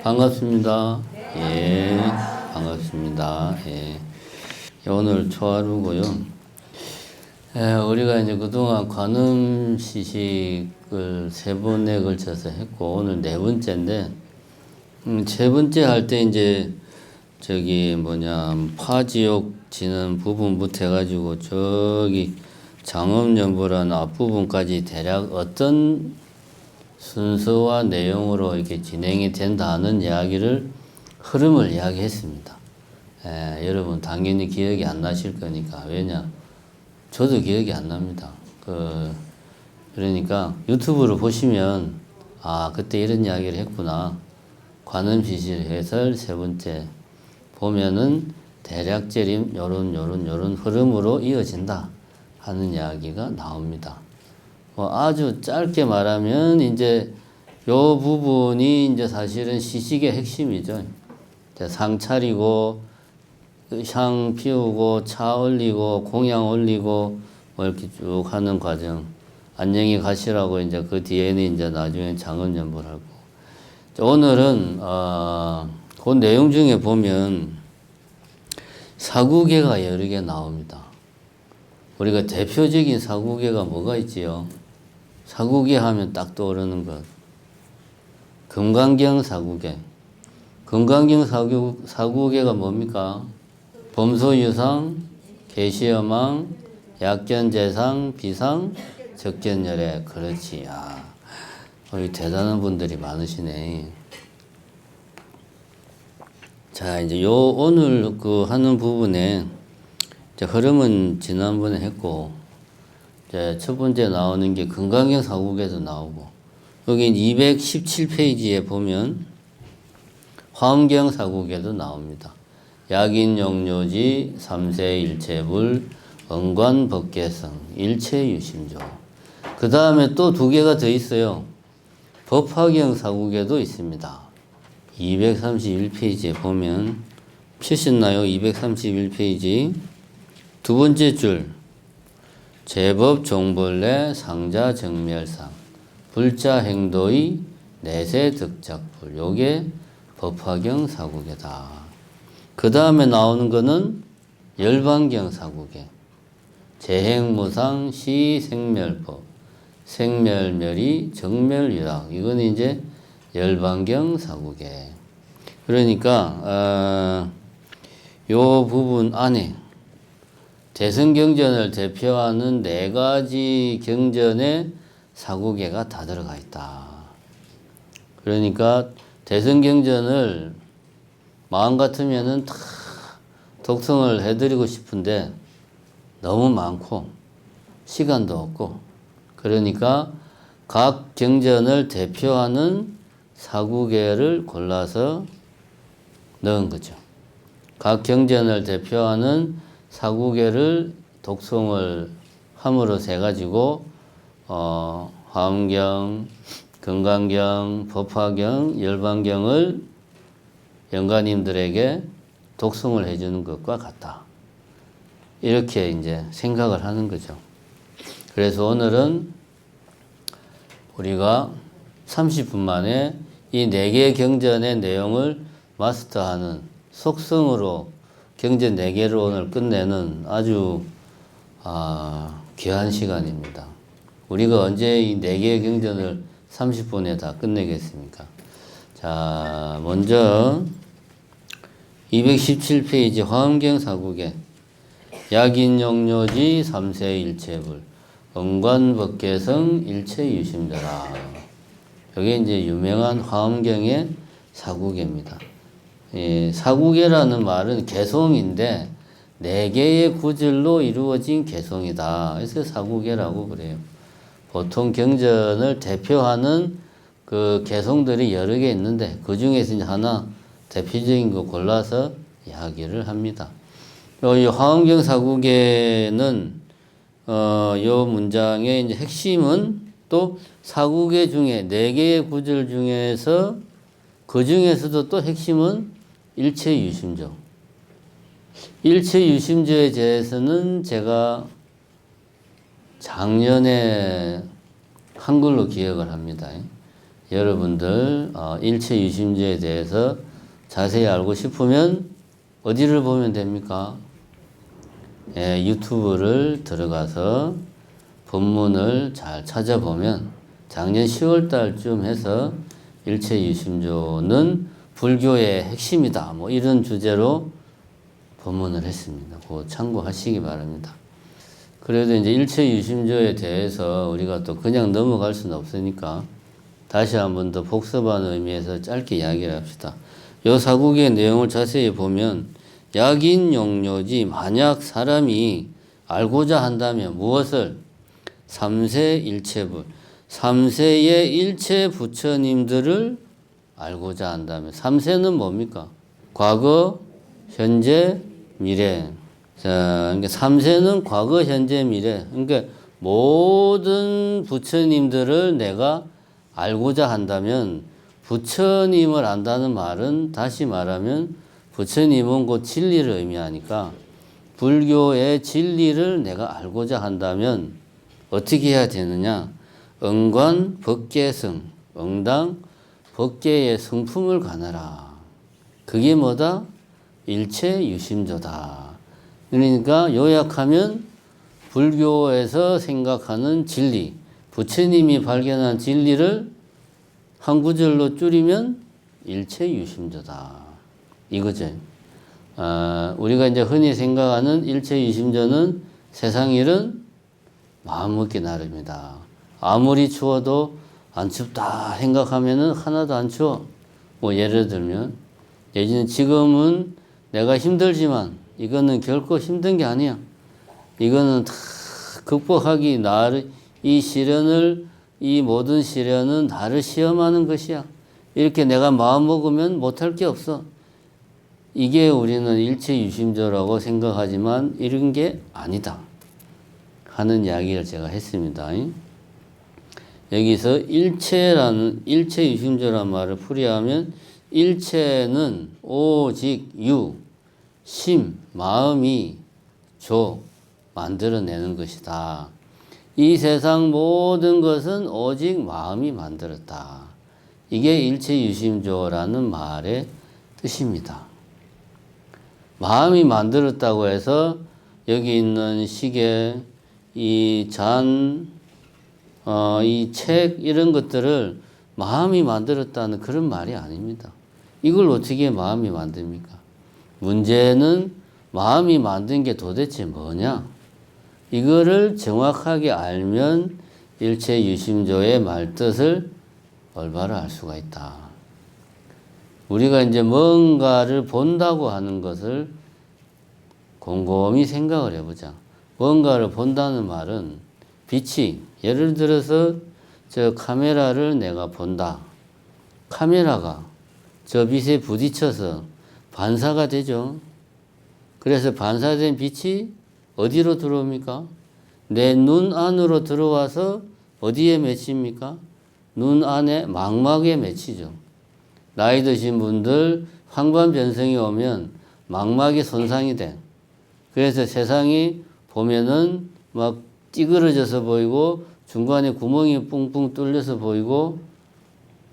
반갑습니다. 예, 반갑습니다. 예. 오늘 초하루고요. 우리가 이제 그동안 관음 시식을 3번에 걸쳐서 했고, 오늘 4번째인데, 세 번째 할 때 이제, 파지옥 지는 부분부터 해가지고, 장엄연보라는 앞부분까지 대략 어떤 순서와 내용으로 이렇게 진행이 된다는 이야기를 흐름을 이야기했습니다. 여러분 당연히 기억이 안 나실 거니까. 왜냐? 저도 기억이 안 납니다. 그러니까 유튜브로 보시면 그때 이런 이야기를 했구나. 관음시실 해설 3번째 보면은 대략적인 요런 흐름으로 이어진다 하는 이야기가 나옵니다. 아주 짧게 말하면 이제 요 부분이 이제 사실은 시식의 핵심이죠. 상 차리고 향 피우고 차 올리고 공양 올리고 이렇게 쭉 하는 과정. 안녕히 가시라고 이제 그 뒤에는 이제 나중에 장엄연보를 하고. 오늘은 그 내용 중에 보면 사구계가 여러 개 나옵니다. 우리가 대표적인 사구계가 뭐가 있지요? 사구계 하면 딱 떠오르는 것. 금강경 사구계. 금강경 사구계가 뭡니까? 범소유상, 계시여망, 약견재상, 비상, 적견열애. 그렇지. 대단한 분들이 많으시네. 자, 이제 오늘 하는 부분에, 흐름은 지난번에 했고, 첫 번째 나오는 게 금강경 사국에도 나오고, 여기 217페이지에 보면 화엄경 사국에도 나옵니다. 약인용료지, 삼세일체불, 언관법계성, 일체유심조. 그 다음에 또 2개가 더 있어요. 법화경 사국에도 있습니다. 231페이지에 보면 펴셨나요? 231페이지 두 번째 줄 제법 종벌내 상자 정멸상 불자 행도의 내세 득작불. 요게 법화경 사국이다. 그 다음에 나오는 거는 열반경 사국에 재행무상 시생멸법 생멸멸이 정멸유락. 이건 이제 열반경 사국에. 그러니까 요 부분 안에 대승경전을 대표하는 4가지 경전의 사구계가 다 들어가 있다. 그러니까 대승경전을 마음 같으면은 다 독송을 해드리고 싶은데 너무 많고 시간도 없고, 그러니까 각 경전을 대표하는 사구계를 골라서 넣은 거죠. 각 경전을 대표하는 사구계를 독송을 함으로써 해가지고 화엄경, 금강경, 법화경, 열반경을 영가님들에게 독송을 해주는 것과 같다. 이렇게 이제 생각을 하는 거죠. 그래서 오늘은 우리가 30분 만에 이 4개 경전의 내용을 마스터하는 속성으로 경전 4개를 오늘 끝내는 아주 귀한 시간입니다. 우리가 언제 이 4개의 경전을 30분에 다 끝내겠습니까? 자, 먼저 217페이지 화엄경 사국에 약인용료지 삼세일체불 언관법계성 일체유심자라. 여기 이제 유명한 화엄경의 사구계입니다. 사구계라는 말은 개송인데 4개의 구절로 이루어진 개송이다. 그래서 사구계라고 그래요. 보통 경전을 대표하는 그 개송들이 여러 개 있는데 그 중에서 이제 하나 대표적인 거 골라서 이야기를 합니다. 이 화엄경 사구계는 요 문장의 이제 핵심은 또 사구계 중에 4개의 구절 중에서 그 중에서도 또 핵심은 일체유심조. 일체유심조에 대해서는 제가 작년에 한글로 기억을 합니다. 여러분들 일체 유심조에 대해서 자세히 알고 싶으면 어디를 보면 됩니까? 예, 유튜브를 들어가서 본문을 잘 찾아보면 작년 10월 달쯤 해서 일체 유심조는 불교의 핵심이다. 뭐 이런 주제로 본문을 했습니다. 그거 참고하시기 바랍니다. 그래도 이제 일체 유심조에 대해서 우리가 또 그냥 넘어갈 수는 없으니까 다시 한번 더 복습하는 의미에서 짧게 이야기를 합시다. 요 사국의 내용을 자세히 보면 약인 용료지 만약 사람이 알고자 한다면 무엇을? 삼세 일체불. 삼세의 일체 부처님들을 알고자 한다면 삼세는 뭡니까? 과거, 현재, 미래. 자, 그러니까 삼세는 과거, 현재, 미래. 그러니까 모든 부처님들을 내가 알고자 한다면 부처님을 안다는 말은 다시 말하면 부처님은 곧 진리를 의미하니까 불교의 진리를 내가 알고자 한다면 어떻게 해야 되느냐? 응관 법계성, 응당 법계의 성품을 가느라. 그게 뭐다? 일체 유심조다. 그러니까 요약하면 불교에서 생각하는 진리, 부처님이 발견한 진리를 한 구절로 줄이면 일체 유심조다. 이거죠. 우리가 이제 흔히 생각하는 일체 유심조는 세상 일은 마음 먹기 나름이다. 아무리 추워도 안 춥다 생각하면은 하나도 안 추워. 뭐 예를 들면 지금은 내가 힘들지만 이거는 결코 힘든 게 아니야. 이거는 다 극복하기 이 시련을 이 모든 시련은 나를 시험하는 것이야. 이렇게 내가 마음 먹으면 못할 게 없어. 이게 우리는 일체 유심조라고 생각하지만 이런 게 아니다 하는 이야기를 제가 했습니다. 여기서 일체 유심조란 말을 풀이하면 일체는 오직 심, 마음이 만들어내는 것이다. 이 세상 모든 것은 오직 마음이 만들었다. 이게 일체 유심조라는 말의 뜻입니다. 마음이 만들었다고 해서 여기 있는 시계, 이 잔, 이 책 이런 것들을 마음이 만들었다는 그런 말이 아닙니다. 이걸 어떻게 마음이 만듭니까? 문제는 마음이 만든 게 도대체 뭐냐? 이거를 정확하게 알면 일체 유심조의 말뜻을 올바로 알 수가 있다. 우리가 이제 뭔가를 본다고 하는 것을 곰곰이 생각을 해보자. 뭔가를 본다는 말은 빛이, 예를 들어서 저 카메라를 내가 본다. 카메라가 저 빛에 부딪혀서 반사가 되죠. 그래서 반사된 빛이 어디로 들어옵니까? 내 눈 안으로 들어와서 어디에 맺힙니까? 눈 안에 망막에 맺히죠. 나이 드신 분들 황반변성이 오면 망막이 손상이 돼. 그래서 세상이 보면은 막 찌그러져서 보이고 중간에 구멍이 뿡뿡 뚫려서 보이고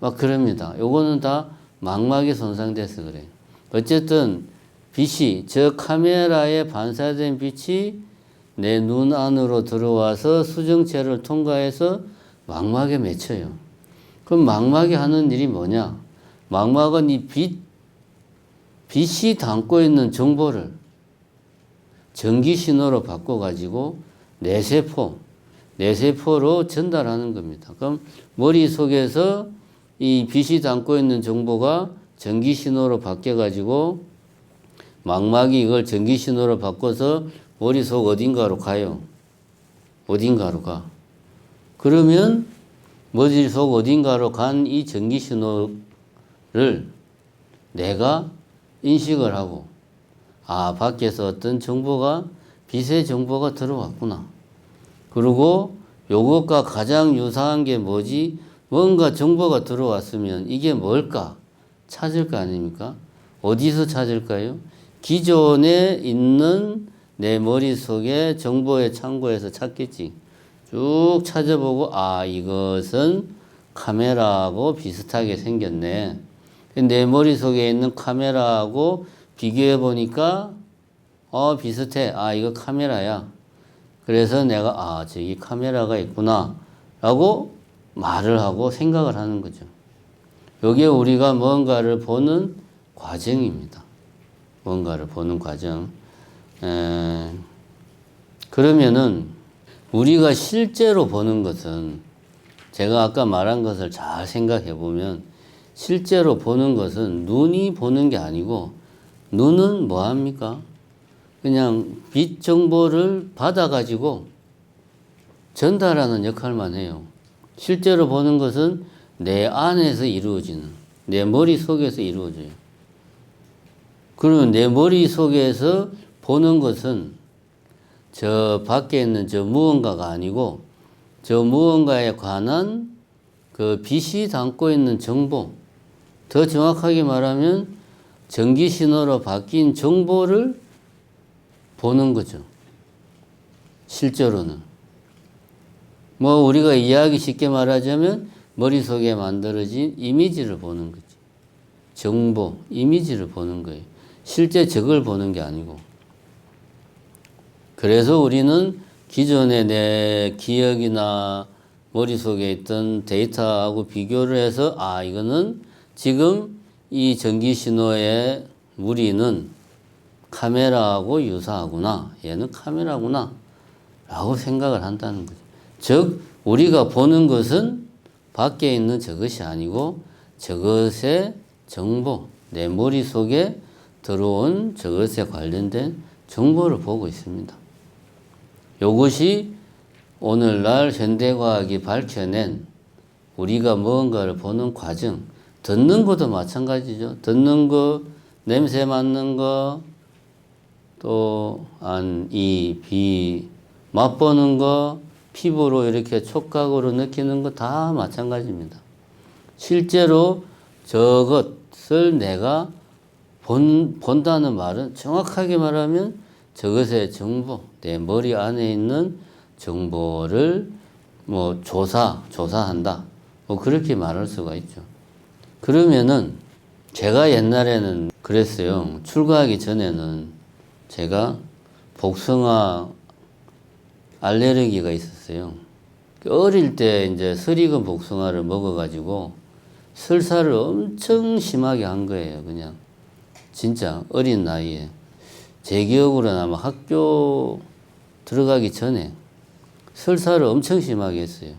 막 그럽니다. 요거는 다 망막이 손상돼서 그래요. 어쨌든 빛이, 저 카메라에 반사된 빛이 내 눈 안으로 들어와서 수정체를 통과해서 망막에 맺혀요. 그럼 망막이 하는 일이 뭐냐? 망막은 이 빛이 담고 있는 정보를 전기 신호로 바꿔가지고 뇌세포로 전달하는 겁니다. 그럼 머릿속에서 이 빛이 담고 있는 정보가 전기 신호로 바뀌어가지고 망막이 이걸 전기 신호로 바꿔서 머릿속 어딘가로 가요. 어딘가로 가. 그러면 머릿속 어딘가로 간 이 전기 신호를 내가 인식을 하고, 아, 밖에서 어떤 정보가, 빛의 정보가 들어왔구나. 그리고 요것과 가장 유사한 게 뭐지? 뭔가 정보가 들어왔으면 이게 뭘까? 찾을 거 아닙니까? 어디서 찾을까요? 기존에 있는 내 머릿속에 정보의 창고에서 찾겠지. 쭉 찾아보고, 아, 이것은 카메라하고 비슷하게 생겼네. 내 머릿속에 있는 카메라하고 비교해 보니까 비슷해. 이거 카메라야. 그래서 내가 저기 카메라가 있구나 라고 말을 하고 생각을 하는 거죠. 이게 우리가 뭔가를 보는 과정입니다. 뭔가를 보는 과정. 그러면은 우리가 실제로 보는 것은 제가 아까 말한 것을 잘 생각해 보면 실제로 보는 것은 눈이 보는 게 아니고 눈은 뭐 합니까? 그냥 빛 정보를 받아가지고 전달하는 역할만 해요. 실제로 보는 것은 내 안에서 이루어지는, 내 머릿속에서 이루어져요. 그러면 내 머릿속에서 보는 것은 저 밖에 있는 저 무언가가 아니고 저 무언가에 관한 그 빛이 담고 있는 정보, 더 정확하게 말하면 전기 신호로 바뀐 정보를 보는 거죠. 실제로는. 우리가 이해하기 쉽게 말하자면 머릿속에 만들어진 이미지를 보는 거지. 정보, 이미지를 보는 거예요. 실제 저걸 보는 게 아니고. 그래서 우리는 기존의 내 기억이나 머릿속에 있던 데이터하고 비교를 해서 이거는 지금 이 전기 신호의 무리는 카메라하고 유사하구나. 얘는 카메라구나. 라고 생각을 한다는 거죠. 즉 우리가 보는 것은 밖에 있는 저것이 아니고 저것의 정보, 내 머릿속에 들어온 저것에 관련된 정보를 보고 있습니다. 이것이 오늘날 현대과학이 밝혀낸 우리가 무언가를 보는 과정, 듣는 것도 마찬가지죠. 듣는 거, 냄새 맡는 거, 또 안, 이, 비, 맛보는 거, 피부로 이렇게 촉각으로 느끼는 거 다 마찬가지입니다. 실제로 저것을 내가 본다는 말은 정확하게 말하면 저것의 정보, 내 머리 안에 있는 정보를 조사한다. 그렇게 말할 수가 있죠. 그러면은 제가 옛날에는 그랬어요. 출가하기 전에는 제가 복숭아 알레르기가 있었어요. 어릴 때 이제 설익은 복숭아를 먹어가지고 설사를 엄청 심하게 한 거예요. 그냥 진짜 어린 나이에. 제 기억으로는 아마 학교 들어가기 전에 설사를 엄청 심하게 했어요.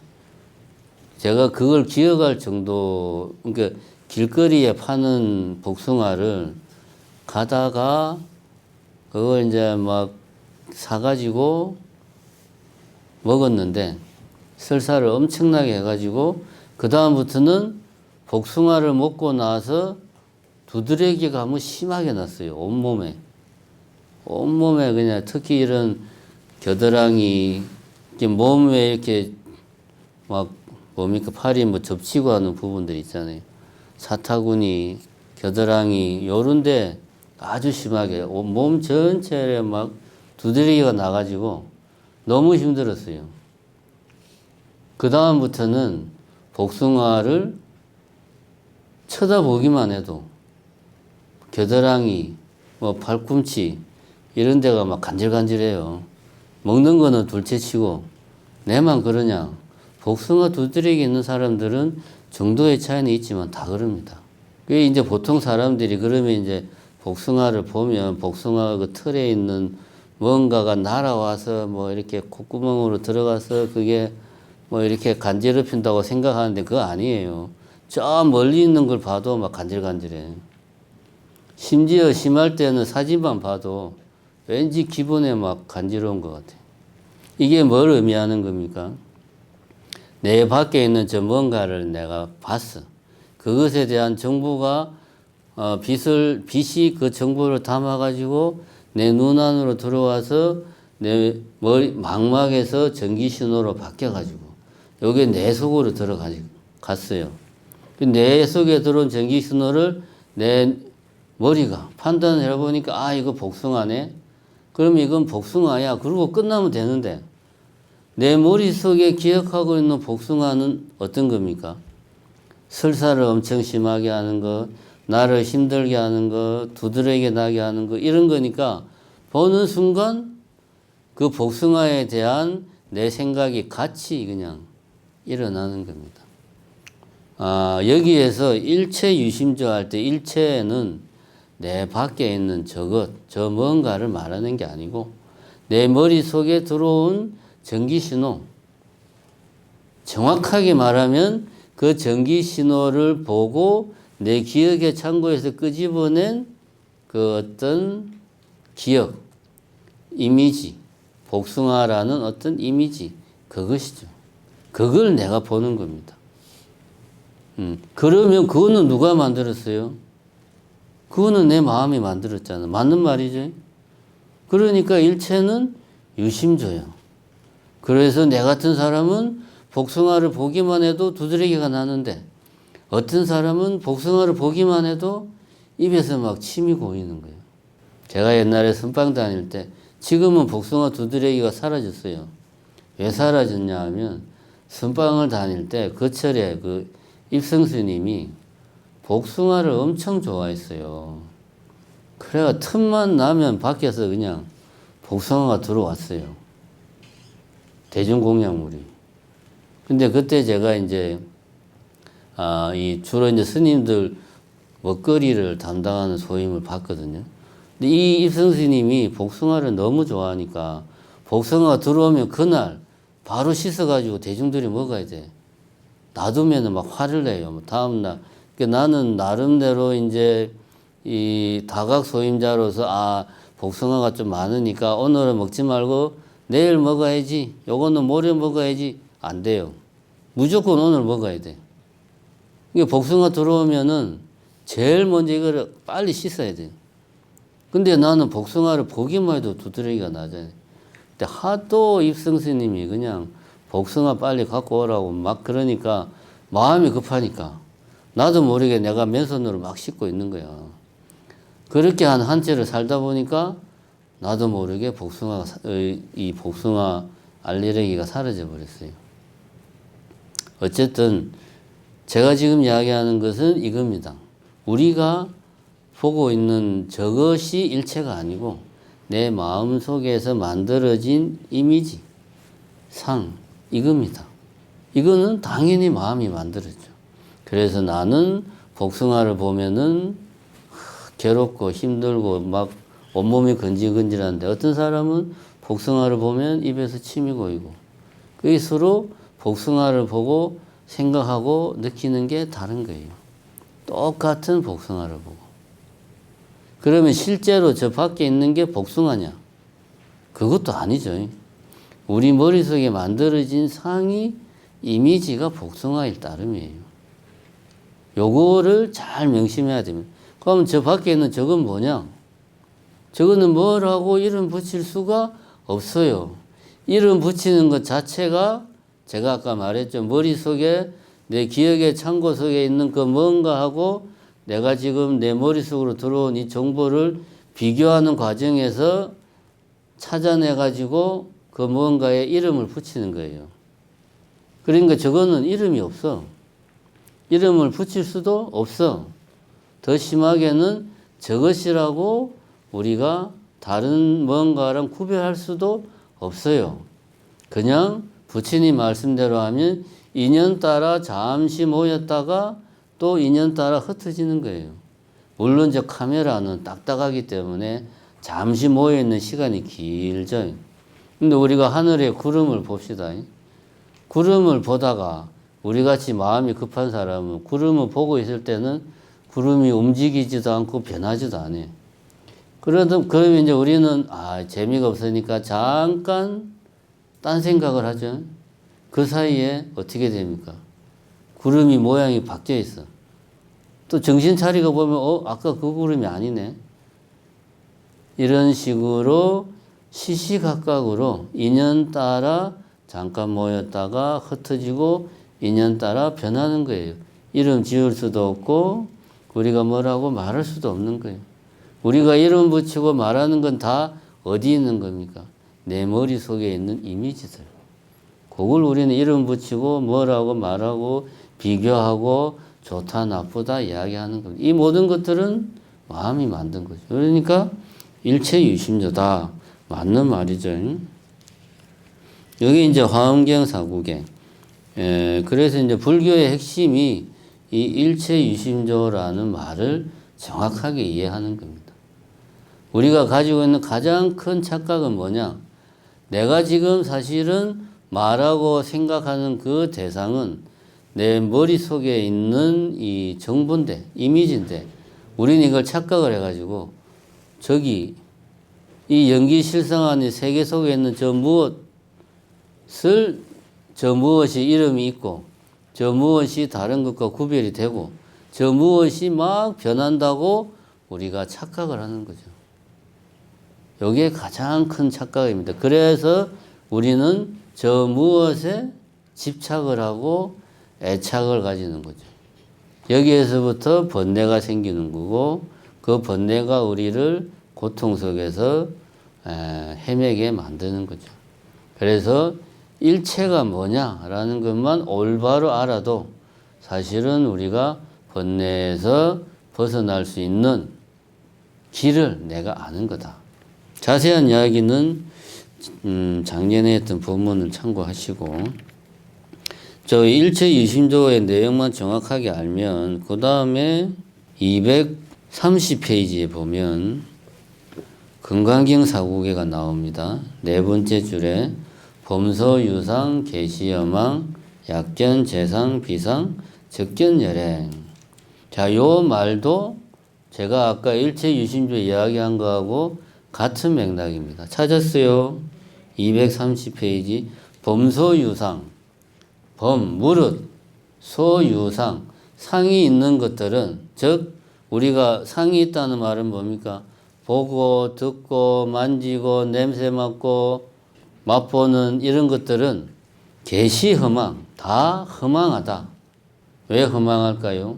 제가 그걸 기억할 정도, 그러니까 길거리에 파는 복숭아를 가다가 그걸 이제 막 사가지고 먹었는데 설사를 엄청나게 해가지고 그 다음부터는 복숭아를 먹고 나서 두드러기가 너무 심하게 났어요. 온몸에 그냥 특히 이런 겨드랑이 몸에 이렇게 막 뭡니까 팔이 접치고 하는 부분들 있잖아요. 사타구니, 겨드랑이 요런데 아주 심하게 몸 전체에 막 두드러기가 나가지고 너무 힘들었어요. 그 다음부터는 복숭아를 쳐다보기만 해도 겨드랑이, 팔꿈치 이런 데가 막 간질간질해요. 먹는 거는 둘째치고 내만 그러냐. 복숭아 두드러기 있는 사람들은 정도의 차이는 있지만 다 그럽니다. 그게 이제 보통 사람들이 그러면 이제 복숭아를 보면 복숭아 그 틀에 있는 뭔가가 날아와서 이렇게 콧구멍으로 들어가서 그게 이렇게 간지럽힌다고 생각하는데 그거 아니에요. 저 멀리 있는 걸 봐도 막 간질간질해. 심지어 심할 때는 사진만 봐도 왠지 기분에 막 간지러운 것 같아요. 이게 뭘 의미하는 겁니까? 내 밖에 있는 저 뭔가를 내가 봤어. 그것에 대한 정보가 빛이 그 정보를 담아가지고 내 눈 안으로 들어와서 내 머리 망막에서 전기 신호로 바뀌어가지고 여기 내 속으로 들어갔어요. 내 속에 들어온 전기 신호를 내 머리가 판단을 해보니까 이거 복숭아네. 그럼 이건 복숭아야. 그러고 끝나면 되는데 내 머릿속에 기억하고 있는 복숭아는 어떤 겁니까? 설사를 엄청 심하게 하는 것, 나를 힘들게 하는 것, 두드러지게 나게 하는 것, 이런 거니까 보는 순간 그 복숭아에 대한 내 생각이 같이 그냥 일어나는 겁니다. 여기에서 일체 유심조 할 때 일체는 내 밖에 있는 저것, 저 뭔가를 말하는 게 아니고 내 머릿속에 들어온 전기신호, 정확하게 말하면 그 전기신호를 보고 내 기억의 창고에서 끄집어낸 그 어떤 기억, 이미지, 복숭아라는 어떤 이미지, 그것이죠. 그걸 내가 보는 겁니다. 그러면 그거는 누가 만들었어요? 그거는 내 마음이 만들었잖아. 맞는 말이죠. 그러니까 일체는 유심조요. 그래서 내 같은 사람은 복숭아를 보기만 해도 두드러기가 나는데 어떤 사람은 복숭아를 보기만 해도 입에서 막 침이 고이는 거예요. 제가 옛날에 선방 다닐 때 지금은 복숭아 두드러기가 사라졌어요. 왜 사라졌냐 하면 선방을 다닐 때 그철에 그 입성 스님이 복숭아를 엄청 좋아했어요. 그래가 틈만 나면 밖에서 그냥 복숭아가 들어왔어요. 대중공약물이. 근데 그때 제가 이제, 주로 이제 스님들 먹거리를 담당하는 소임을 봤거든요. 근데 이 입성 스님이 복숭아를 너무 좋아하니까 복숭아가 들어오면 그날 바로 씻어가지고 대중들이 먹어야 돼. 놔두면 막 화를 내요. 다음날. 나는 나름대로 이제 이 다각 소임자로서 복숭아가 좀 많으니까 오늘은 먹지 말고 내일 먹어야지. 요거는 모레 먹어야지. 안 돼요. 무조건 오늘 먹어야 돼. 이게 복숭아 들어오면은 제일 먼저 이거를 빨리 씻어야 돼요. 근데 나는 복숭아를 보기만 해도 두드러기가 나잖아요. 근데 하도 입성 스님이 그냥 복숭아 빨리 갖고 오라고 막 그러니까 마음이 급하니까 나도 모르게 내가 맨손으로 막 씻고 있는 거야. 그렇게 한 채를 살다 보니까 나도 모르게 이 복숭아 알레르기가 사라져 버렸어요. 어쨌든 제가 지금 이야기하는 것은 이겁니다. 우리가 보고 있는 저것이 일체가 아니고 내 마음 속에서 만들어진 이미지, 상, 이겁니다. 이거는 당연히 마음이 만들었죠. 그래서 나는 복숭아를 보면은 괴롭고 힘들고 막 온몸이 건질건질한데 어떤 사람은 복숭아를 보면 입에서 침이 고이고 그게 서로 복숭아를 보고 생각하고 느끼는 게 다른 거예요. 똑같은 복숭아를 보고. 그러면 실제로 저 밖에 있는 게 복숭아냐? 그것도 아니죠. 우리 머릿속에 만들어진 상이 이미지가 복숭아일 따름이에요. 요거를 잘 명심해야 됩니다. 그럼 저 밖에 있는 저건 뭐냐? 저거는 뭐라고 이름 붙일 수가 없어요. 이름 붙이는 것 자체가 제가 아까 말했죠. 머릿속에 내 기억의 창고 속에 있는 그 뭔가 하고 내가 지금 내 머릿속으로 들어온 이 정보를 비교하는 과정에서 찾아내가지고 그 뭔가에 이름을 붙이는 거예요. 그러니까 저거는 이름이 없어. 이름을 붙일 수도 없어. 더 심하게는 저것이라고 우리가 다른 뭔가랑 구별할 수도 없어요. 그냥 부처님 말씀대로 하면 인연 따라 잠시 모였다가 또 인연 따라 흩어지는 거예요. 물론 저 카메라는 딱딱하기 때문에 잠시 모여있는 시간이 길죠. 근데 우리가 하늘에 구름을 봅시다. 구름을 보다가 우리같이 마음이 급한 사람은 구름을 보고 있을 때는 구름이 움직이지도 않고 변하지도 않아요. 그러면 이제 우리는 재미가 없으니까 잠깐 딴 생각을 하죠. 그 사이에 어떻게 됩니까? 구름이 모양이 바뀌어 있어. 또 정신 차리고 보면 아까 그 구름이 아니네. 이런 식으로 시시각각으로 인연 따라 잠깐 모였다가 흩어지고 인연 따라 변하는 거예요. 이름 지을 수도 없고 우리가 뭐라고 말할 수도 없는 거예요. 우리가 이름 붙이고 말하는 건 다 어디 있는 겁니까? 내 머릿속에 있는 이미지들. 그걸 우리는 이름 붙이고 뭐라고 말하고 비교하고 좋다, 나쁘다 이야기하는 겁니다. 이 모든 것들은 마음이 만든 거죠. 그러니까 일체 유심조다. 맞는 말이죠. 여기 이제 화엄경 사국에. 그래서 이제 불교의 핵심이 이 일체 유심조라는 말을 정확하게 이해하는 겁니다. 우리가 가지고 있는 가장 큰 착각은 뭐냐? 내가 지금 사실은 말하고 생각하는 그 대상은 내 머릿속에 있는 이 정보인데, 이미지인데, 우리는 이걸 착각을 해가지고, 저기, 이 연기실상안의 세계 속에 있는 저 무엇을, 저 무엇이 이름이 있고, 저 무엇이 다른 것과 구별이 되고, 저 무엇이 막 변한다고 우리가 착각을 하는 거죠. 여기에 가장 큰 착각입니다. 그래서 우리는 저 무엇에 집착을 하고 애착을 가지는 거죠. 여기에서부터 번뇌가 생기는 거고, 그 번뇌가 우리를 고통 속에서 헤매게 만드는 거죠. 그래서 일체가 뭐냐라는 것만 올바로 알아도 사실은 우리가 번뇌에서 벗어날 수 있는 길을 내가 아는 거다. 자세한 이야기는 작년에 했던 본문을 참고하시고, 저 일체 유심조의 내용만 정확하게 알면 그 다음에 230페이지에 보면 금강경 사국에가 나옵니다. 네 번째 줄에 범서 유상 계시여망 약견 재상 비상 적견 열행. 자, 요 말도 제가 아까 일체 유심조 이야기한 거하고 같은 맥락입니다. 찾았어요. 230페이지 범서 유상. 범, 무릇, 소, 유상, 상이 있는 것들은, 즉 우리가 상이 있다는 말은 뭡니까? 보고, 듣고, 만지고, 냄새 맡고, 맛보는 이런 것들은 계시 허망, 다 허망하다. 왜 허망할까요?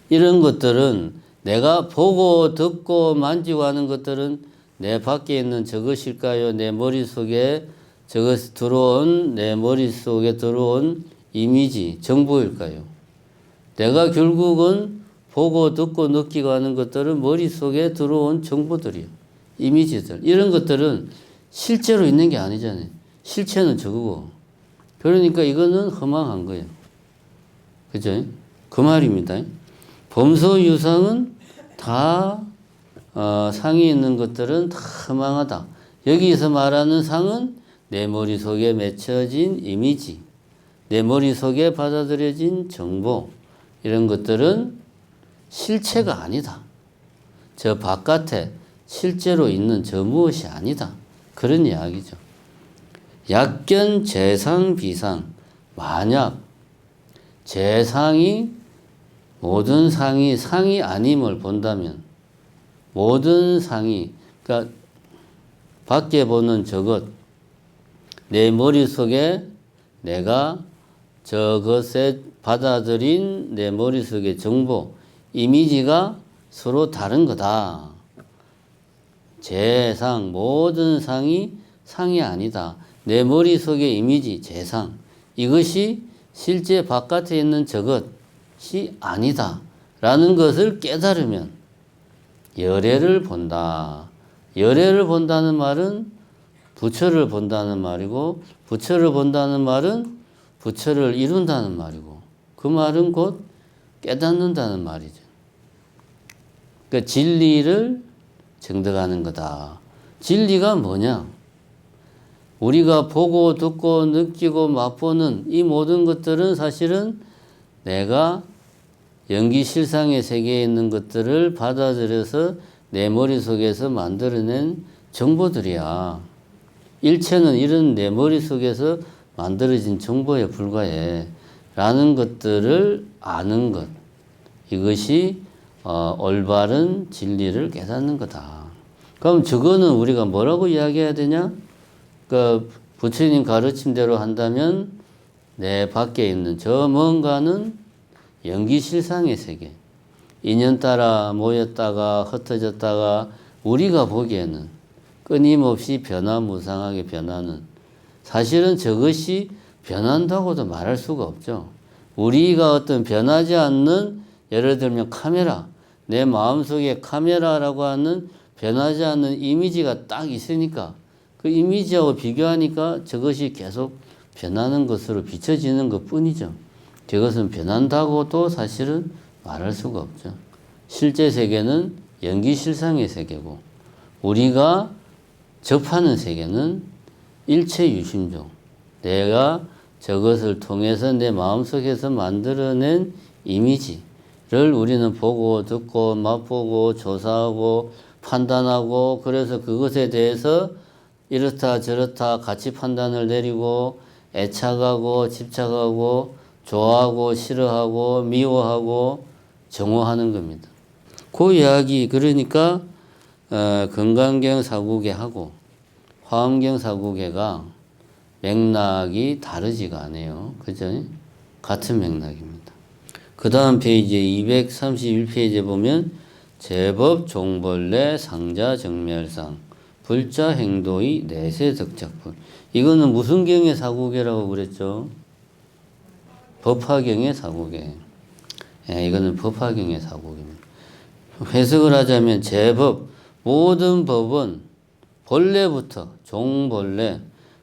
이런 것들은 내가 보고, 듣고, 만지고 하는 것들은 내 밖에 있는 저것일까요? 내 머릿속에 저것 들어온, 내 머릿속에 들어온 이미지, 정보일까요? 내가 결국은 보고 듣고 느끼고 하는 것들은 머릿속에 들어온 정보들이요. 이미지들. 이런 것들은 실제로 있는 게 아니잖아요. 실체는 저거고. 그러니까 이거는 허망한 거예요. 그죠? 그 말입니다. 범서 유상은 다 상이 있는 것들은 다 허망하다. 여기서 말하는 상은 내 머릿속에 맺혀진 이미지, 내 머릿속에 받아들여진 정보, 이런 것들은 실체가 아니다. 저 바깥에 실제로 있는 저 무엇이 아니다. 그런 이야기죠. 약견 재상 비상. 만약 재상이 모든 상이 아님을 본다면, 모든 상이, 그러니까 밖에 보는 저것, 내 머릿속에 내가 저것에 받아들인 내 머릿속의 정보, 이미지가 서로 다른 거다. 재상, 모든 상이 상이 아니다. 내 머릿속의 이미지, 재상, 이것이 실제 바깥에 있는 저것이 아니다. 라는 것을 깨달으면 열애를 본다. 열애를 본다는 말은 부처를 본다는 말이고, 부처를 본다는 말은 부처를 이룬다는 말이고, 그 말은 곧 깨닫는다는 말이죠. 그러니까 진리를 정득하는 거다. 진리가 뭐냐? 우리가 보고 듣고 느끼고 맛보는 이 모든 것들은 사실은 내가 연기실상의 세계에 있는 것들을 받아들여서 내 머릿속에서 만들어낸 정보들이야. 일체는 이런 내 머릿속에서 만들어진 정보에 불과해. 라는 것들을 아는 것. 이것이 올바른 진리를 깨닫는 거다. 그럼 저거는 우리가 뭐라고 이야기해야 되냐? 그 부처님 가르침대로 한다면 내 밖에 있는 저 뭔가는 연기실상의 세계. 인연 따라 모였다가 흩어졌다가 우리가 보기에는 끊임없이 변화무상하게 변하는, 사실은 저것이 변한다고도 말할 수가 없죠. 우리가 어떤 변하지 않는, 예를 들면 카메라, 내 마음속에 카메라라고 하는 변하지 않는 이미지가 딱 있으니까 그 이미지하고 비교하니까 저것이 계속 변하는 것으로 비춰지는 것 뿐이죠. 저것은 변한다고도 사실은 말할 수가 없죠. 실제 세계는 연기실상의 세계고 우리가 접하는 세계는 일체유심종, 내가 저것을 통해서 내 마음속에서 만들어낸 이미지를 우리는 보고 듣고 맛보고 조사하고 판단하고, 그래서 그것에 대해서 이렇다 저렇다 같이 판단을 내리고 애착하고 집착하고 좋아하고 싫어하고 미워하고 정오하는 겁니다. 그 이야기, 그러니까 건강경 사구계하고 화엄경 사구계가 맥락이 다르지가 않아요. 그죠? 같은 맥락입니다. 그 다음 페이지 231페이지에 보면 제법 종벌레 상자 정멸상 불자 행도의 내세 덕작불. 이거는 무슨 경의 사구계라고 그랬죠? 법화경의 사구계. 예, 이거는 법화경의 사구계입니다. 해석을 하자면 제법, 모든 법은 본래부터, 종본래,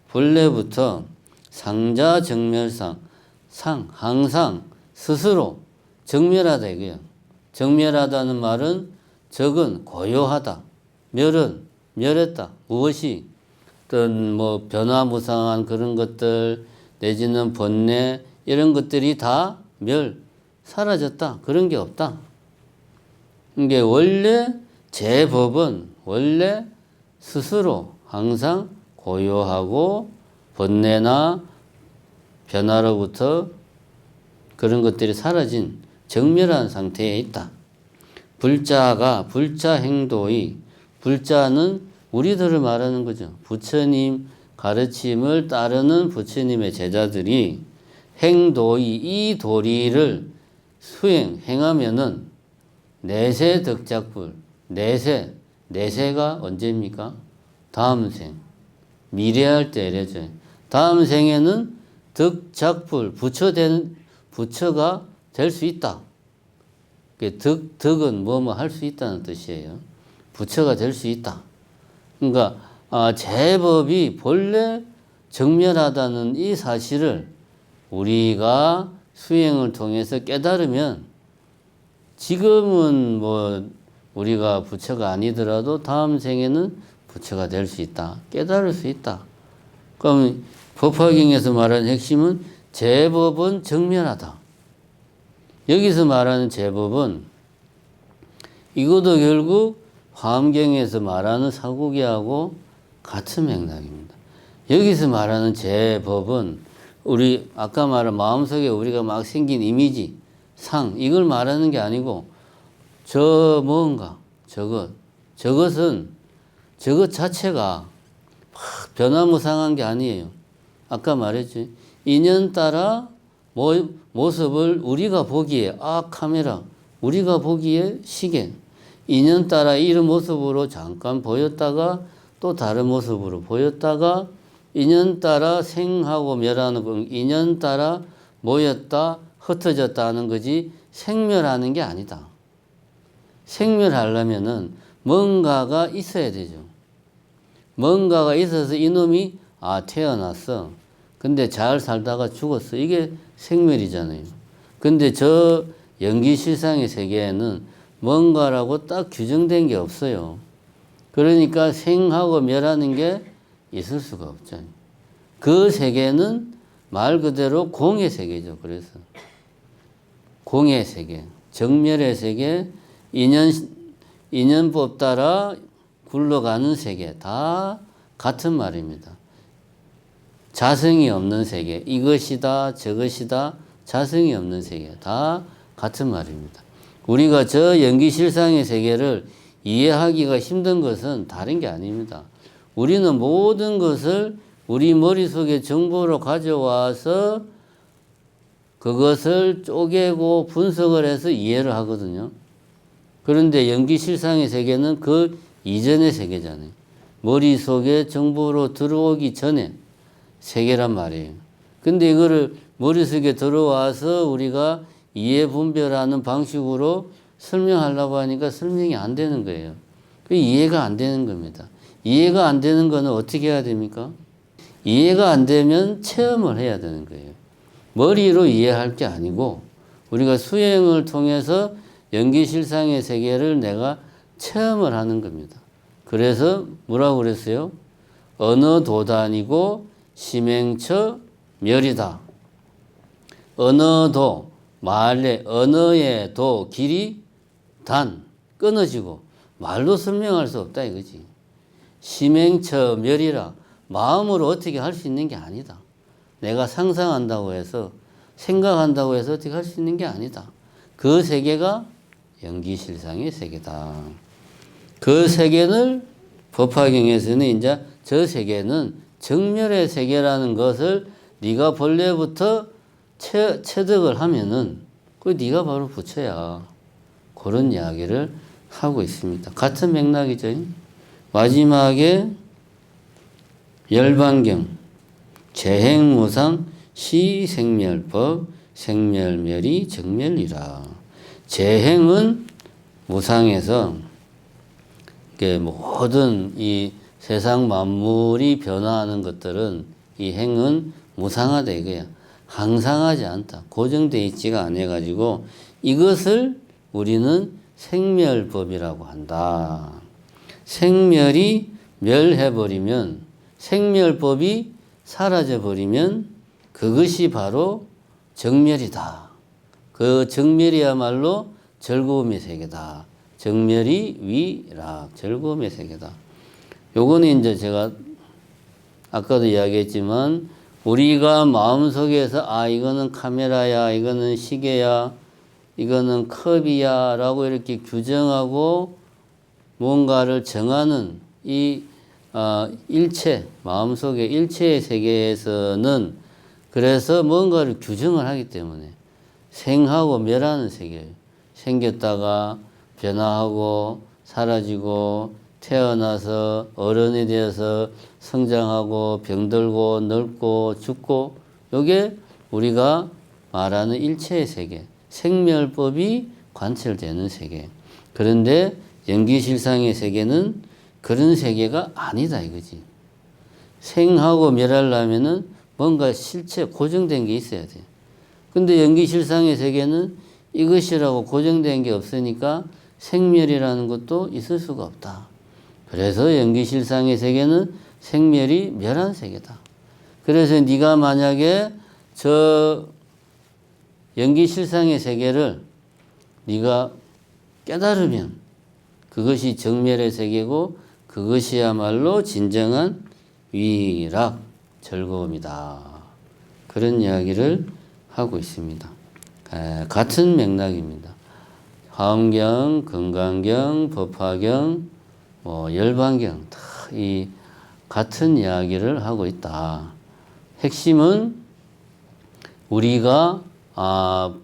본래부터 상자 정멸상, 항상 스스로 정멸하다 이거예요. 정멸하다는 말은 적은 고요하다, 멸은 멸했다. 무엇이 어떤 뭐 변화무상한 그런 것들 내지는 번뇌 이런 것들이 다 사라졌다. 그런 게 없다. 이게 원래 제 법은 원래 스스로 항상 고요하고 번뇌나 변화로부터 그런 것들이 사라진 정멸한 상태에 있다. 불자가 불자 행도의, 불자는 우리들을 말하는 거죠. 부처님 가르침을 따르는 부처님의 제자들이 행도의 이 도리를 행하면은 내세 덕작불, 내세가 언제입니까? 다음 생, 미래할 때 이래죠. 다음 생에는 덕작불, 부처가 될 수 있다. 덕은 뭐뭐 할 수 있다는 뜻이에요. 부처가 될 수 있다. 그러니까 제법이 본래 정멸하다는 이 사실을 우리가 수행을 통해서 깨달으면 지금은 뭐 우리가 부처가 아니더라도 다음 생에는 부처가 될 수 있다. 깨달을 수 있다. 그럼 법화경에서 말하는 핵심은 제법은 정멸하다. 여기서 말하는 제법은 이것도 결국 화엄경에서 말하는 사구계하고 같은 맥락입니다. 여기서 말하는 제법은 우리 아까 말한 마음속에 우리가 막 생긴 이미지, 이걸 말하는 게 아니고 저것은 저것 자체가 변화무상한 게 아니에요. 아까 말했지. 인연 따라 모습을 우리가 보기에 카메라, 우리가 보기에 시계, 인연 따라 이런 모습으로 잠깐 보였다가 또 다른 모습으로 보였다가 인연 따라 생하고 멸하는 거, 인연 따라 모였다 흩어졌다 하는 거지 생멸하는 게 아니다. 생멸하려면은 뭔가가 있어야 되죠. 뭔가가 있어서 이놈이 태어났어. 근데 잘 살다가 죽었어. 이게 생멸이잖아요. 근데 저 연기실상의 세계에는 뭔가라고 딱 규정된 게 없어요. 그러니까 생하고 멸하는 게 있을 수가 없죠. 그 세계는 말 그대로 공의 세계죠. 그래서 공의 세계, 정멸의 세계, 인연법 따라 굴러가는 세계 다 같은 말입니다. 자성이 없는 세계, 이것이다 저것이다 자성이 없는 세계 다 같은 말입니다. 우리가 저 연기실상의 세계를 이해하기가 힘든 것은 다른 게 아닙니다. 우리는 모든 것을 우리 머릿속에 정보로 가져와서 그것을 쪼개고 분석을 해서 이해를 하거든요. 그런데 연기실상의 세계는 그 이전의 세계잖아요. 머릿속에 정보로 들어오기 전에 세계란 말이에요. 근데 이거를 머릿속에 들어와서 우리가 이해 분별하는 방식으로 설명하려고 하니까 설명이 안 되는 거예요. 이해가 안 되는 겁니다. 이해가 안 되는 거는 어떻게 해야 됩니까? 이해가 안 되면 체험을 해야 되는 거예요. 머리로 이해할 게 아니고 우리가 수행을 통해서 연기실상의 세계를 내가 체험을 하는 겁니다. 그래서 뭐라고 그랬어요? 언어도단이고 심행처 멸이다. 언어도, 말의 언어의 도, 길이 단, 끊어지고 말로 설명할 수 없다 이거지. 심행처 멸이라 마음으로 어떻게 할 수 있는 게 아니다. 내가 상상한다고 해서 생각한다고 해서 어떻게 할 수 있는 게 아니다. 그 세계가 연기실상의 세계다. 그 세계를 법화경에서는 이제 저 세계는 정멸의 세계라는 것을 네가 본래부터 체득을 하면은 그 네가 바로 부처야. 그런 이야기를 하고 있습니다. 같은 맥락이죠. 마지막에 열반경 재행무상 시생멸법 생멸멸이 정멸이라. 재행은 무상에서 모든 이 세상 만물이 변화하는 것들은 이 행은 무상하다 이거야. 항상하지 않다. 고정되어 있지가 않아 가지고 이것을 우리는 생멸법이라고 한다. 생멸이 멸해버리면 생멸법이 사라져버리면 그것이 바로 정멸이다. 그 정멸이야말로 즐거움의 세계다. 정멸이 위락, 즐거움의 세계다. 요거는 이제 제가 아까도 이야기했지만 우리가 마음속에서 이거는 카메라야, 이거는 시계야, 이거는 컵이야 라고 이렇게 규정하고 뭔가를 정하는 이 일체, 마음속의 일체의 세계에서는 그래서 뭔가를 규정을 하기 때문에 생하고 멸하는 세계예요. 생겼다가 변화하고 사라지고 태어나서 어른이 되어서 성장하고 병들고 늙고 죽고 이게 우리가 말하는 일체의 세계, 생멸법이 관철되는 세계. 그런데 연기실상의 세계는 그런 세계가 아니다 이거지. 생하고 멸하려면은 뭔가 실체 고정된 게 있어야 돼. 근데 연기실상의 세계는 이것이라고 고정된 게 없으니까 생멸이라는 것도 있을 수가 없다. 그래서 연기실상의 세계는 생멸이 멸한 세계다. 그래서 네가 만약에 저 연기실상의 세계를 네가 깨달으면 그것이 정멸의 세계고 그것이야말로 진정한 위락, 즐거움이다. 그런 이야기를 하고 있습니다. 같은 맥락입니다. 화엄경, 금강경, 법화경, 열반경 다 이 같은 이야기를 하고 있다. 핵심은 우리가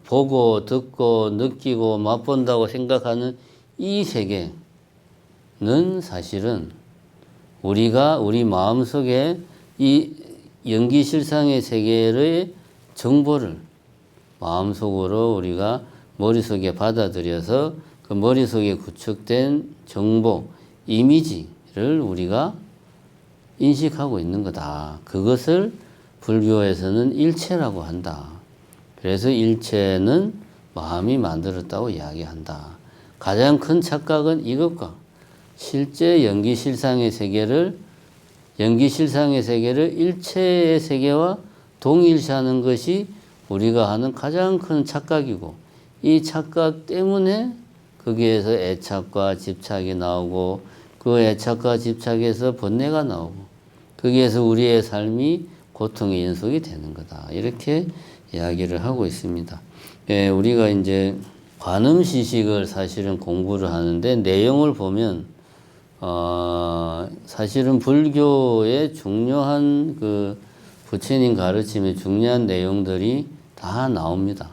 보고 듣고 느끼고 맛본다고 생각하는 이 세계는 사실은 우리가 우리 마음속에 이 연기실상의 세계의 정보를 마음속으로 우리가 머릿속에 받아들여서 그 머릿속에 구축된 정보, 이미지를 우리가 인식하고 있는 거다. 그것을 불교에서는 일체라고 한다. 그래서 일체는 마음이 만들었다고 이야기한다. 가장 큰 착각은 이것과 실제 연기실상의 세계를 일체의 세계와 동일시하는 것이 우리가 하는 가장 큰 착각이고 이 착각 때문에 거기에서 애착과 집착이 나오고 그 애착과 집착에서 번뇌가 나오고 거기에서 우리의 삶이 고통의 연속이 되는 거다. 이렇게 이야기를 하고 있습니다. 우리가 이제 관음시식을 사실은 공부를 하는데 내용을 보면 사실은 불교의 중요한 그 부처님 가르침의 중요한 내용들이 다 나옵니다.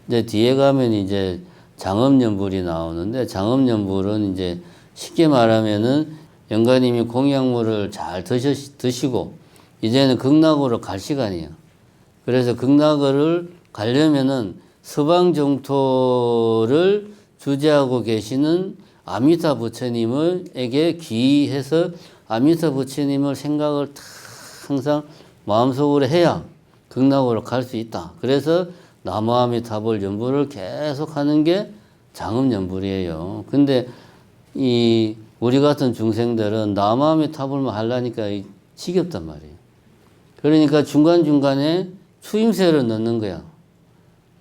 이제 뒤에 가면 이제 장엄연불이 나오는데 장엄연불은 이제 쉽게 말하면은 영가님이 공약물을 잘 드시고 이제는 극락으로 갈 시간이에요. 그래서 극락을 가려면은 서방 정토를 주재하고 계시는 아미타 부처님에게 귀해서 아미타 부처님을 생각을 다 항상 마음속으로 해야 극락으로 갈 수 있다. 그래서 나무아미타불 연불을 계속 하는 게 장엄연불이에요. 근데 이 우리 같은 중생들은 나무아미타불만 하려니까 지겹단 말이에요. 그러니까 중간중간에 추임새를 넣는 거야.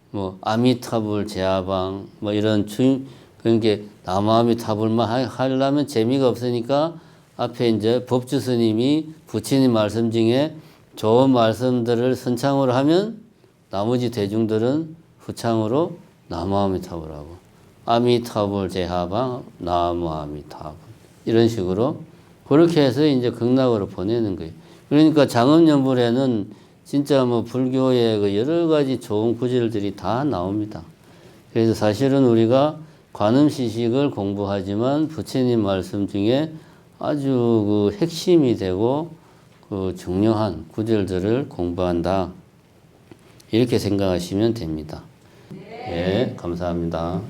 뭐 아미타불 제아방 뭐 이런 추임, 그러니까 나무아미타불만 하려면 재미가 없으니까 앞에 이제 법주 스님이 부처님 말씀 중에 좋은 말씀들을 선창으로 하면 나머지 대중들은 후창으로 나무아미타불하고 아미타불 제하방 나무아미타불 이런 식으로 그렇게 해서 이제 극락으로 보내는 거예요. 그러니까 장엄연불에는 진짜 뭐 불교의 그 여러 가지 좋은 구절들이 다 나옵니다. 그래서 사실은 우리가 관음시식을 공부하지만 부처님 말씀 중에 아주 그 핵심이 되고 그 중요한 구절들을 공부한다. 이렇게 생각하시면 됩니다. 네, 감사합니다.